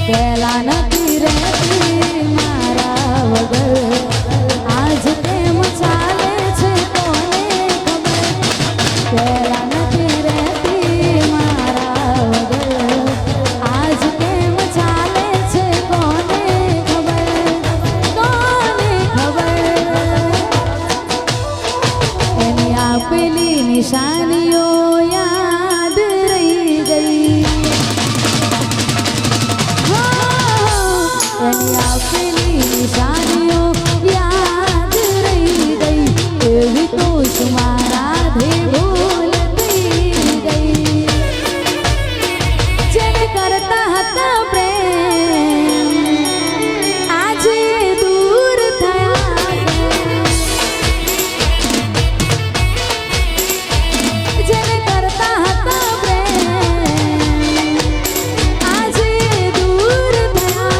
પેલા નથી રહેતી મારા વગર આજ કેમ ચાલે છે કોને ખબર પેલા નથી રહેતી મારા વગર આજ કેમ ચાલે છે કોને ખબર એની આપેલી નિશાનીઓ યાદ રહી ગઈ એની આપેલી નિશાનીઓ યાદ રહી ગઈ એવી તો મારાથી ભૂલ થઈ ગઈ જેને કરતા હતા પ્રેમ આજે દૂર થયા જેને કરતા હતા પ્રેમ આજે દૂર થયા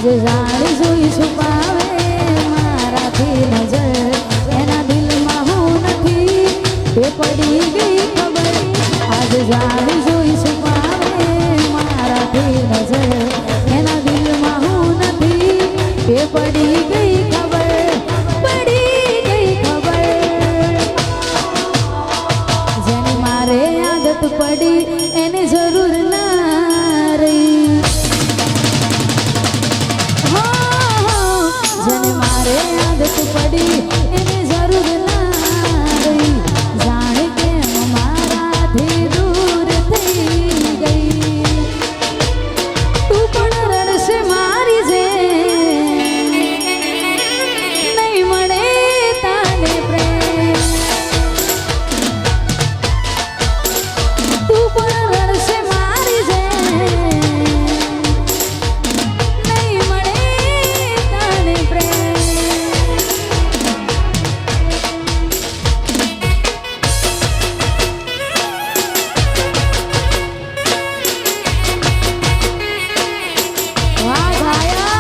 જાણી જોઈ છુપાવે મારાથી નજર એના દિલમાં હું નથી એ પડી ગઈ ખબર આજ જાણી જોઈ છુપાવે મારાથી નજર એના દિલમાં હું નથી એ પડી ગઈ ખબર જેને મારે આદત પડી એને જરૂર ના રહી જેને મારે આદત પડી એને જરૂર ના રહી જાણે કેમ મારાથી દૂર થઈ ગઈ તું પણ રડશે મારી જે નહીં મળે તને પ્રેમ તું પણ રડશે મારી જે નહીં મળે તને પ્રેમ વાહ ભાયા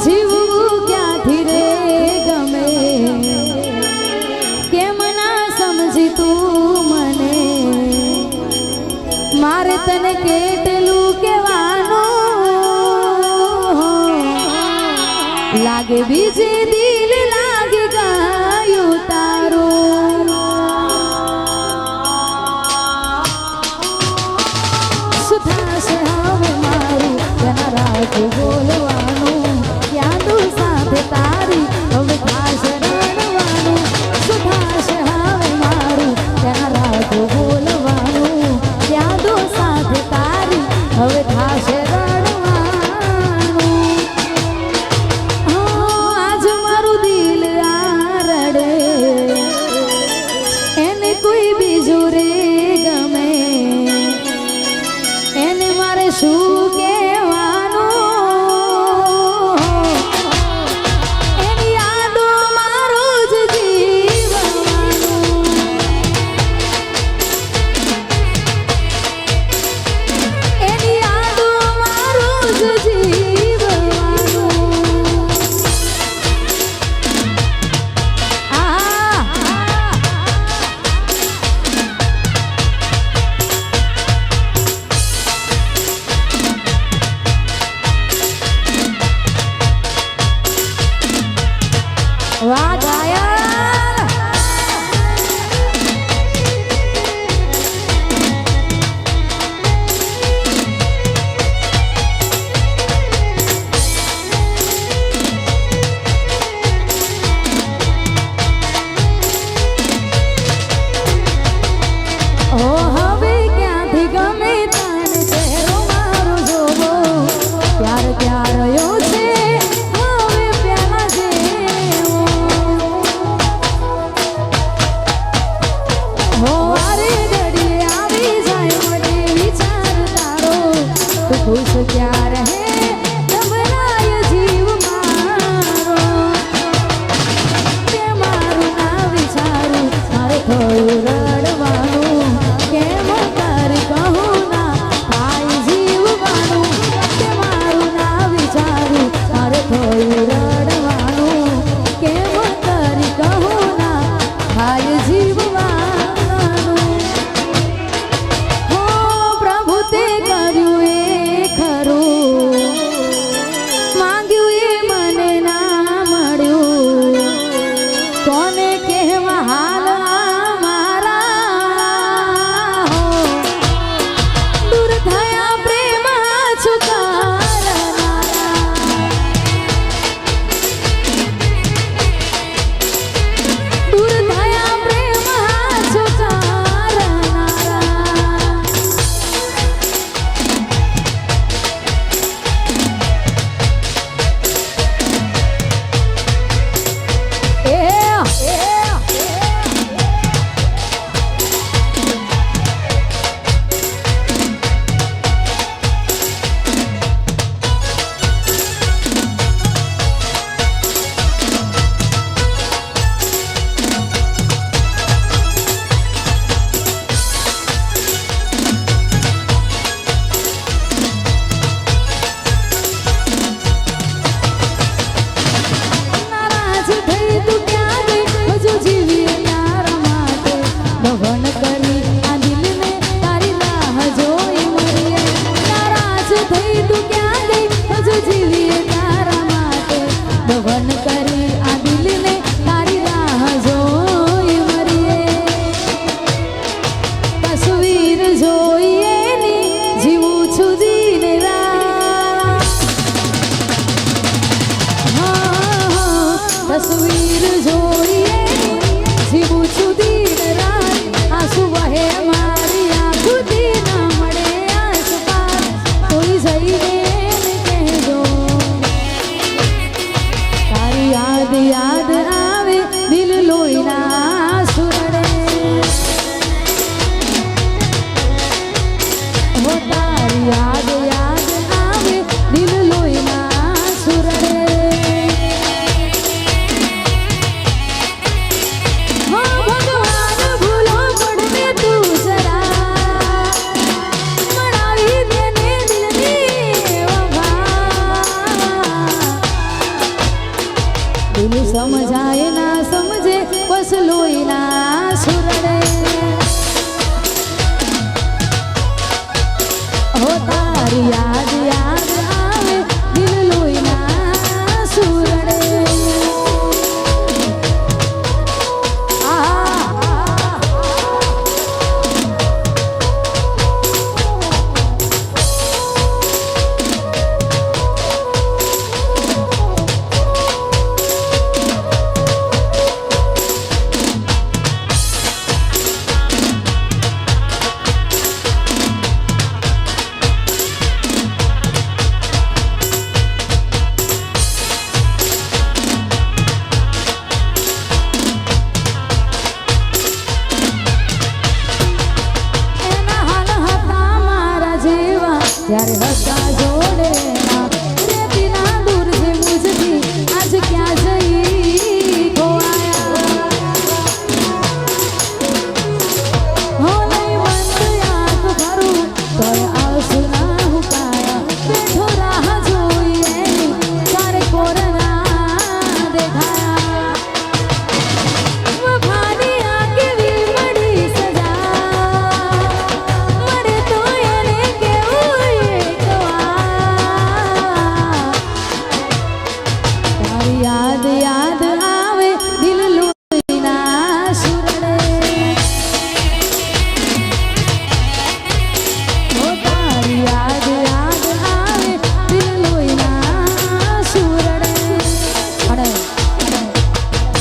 જીવવું ક્યાંથી રે ગમે કેમ ના સમજી તું મને મારે તને કેટલું કહેવાનું લાગે બીજે દિલ લાગી ગયું તારું સુધાશે હવે મારું તેના રાખું બોલવાનું યાદો સાથે તારી હવે થાશે રડવાનું સુધાશે હવે મારું તેના રાખું બોલવાનું યાદો સાથે તારી હવે થાશે રડવાનું આજ મારું દિલ આ રડે એને કોઈ બીજું રે ગમે એને મારે શું કહેવાનું એની યાદો મારું જ જીવવાનું એની યાદો ખુશ ક્યાં રહે ગભરાય જીવ મારો તે મારું ના વિચારું મારે થોડું રડવાનું કેમ કરી કહું ના થાય જીવવાનું તે મારું ના વિચારું મારે થોડું રડવાનું કેમ કરી કહું ના થાય જીવવાનું હો પ્રભુ તે કર્યું એ ખરું માંગ્યું એ મને ના મળ્યું કોને કહેવા હાલ મારા હો દૂર થયા પ્રેમ છુકારનારા દૂર થયા પ્રેમ છુકારનારા નારાજ થઈ તું ક્યાં ગઈ હજુ જીવીએ તારા માટે દફન કરી આ દિલને તારી રાહ જોઈ મરીએ નારાજ થઈ તું ક્યાં ગઈ હજુ જીવીએ તારા માટે દફન કરી આ દિલને તારી રાહ જોઈ મરીએ તસવીર જોઈએ ની જીવું છું દિન રાત તસવીર જોઈએ જીવું છું દિન રાત આંસુ વહે મારી આંખોથી ના મળે આસપાસ કોઈ જઈને એને કહેજો તારી યાદ યાદ આવે દિલ લોહીના સુરડે હો તારી યાદ યાદ આવે દિલ લોહીના સુરડે હો ભગવાન ભૂલો પડને તું જરા મળાવી દેને દિલની વફા દિલ સમજાય ના સમજે બસ લોહીના સુરડે હો તારી યાદ યાદ આવે દિલ લોહીના સુરડે એના હાલ હતા મારા જેવા ત્યારે હતા જોડે ના રેતીના દૂર છે મુજથી આજ ક્યાં જઈ ખોવાયા હો નહીં મન યાદ કરું તોય આંસુ ના હુકાયા બેઠો રાહ જોઈએ તારે કોરના દેખાયા વફાની આ કેવી મળી સજા મળે તો એને કેવું એક વાર તારી યાદ યાદ આવે દિલ લોહીના સુરડે હો તારી યાદ યાદ આવે દિલ લોહીના સુરડે અને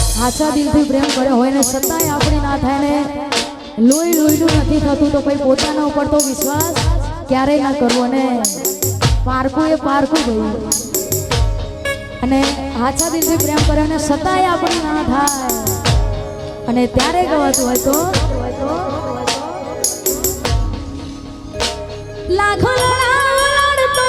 સાચા દિલથી પ્રેમ કર્યો હોય ને છતાંય આપણી ના થાય ને લોહી લોહીનું નથી થતું તો પછી પોતાના ઉપર તો વિશ્વાસ ક્યારેય ના કરવો ને પારકું એ પારકું ગયું અને સાચા દિલથી પ્રેમ કર્યો ને છતાંય આપણી ના થાય અને ત્યારે ગવાતું હોય તો લાખો લડાવો લડતો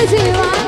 જીવા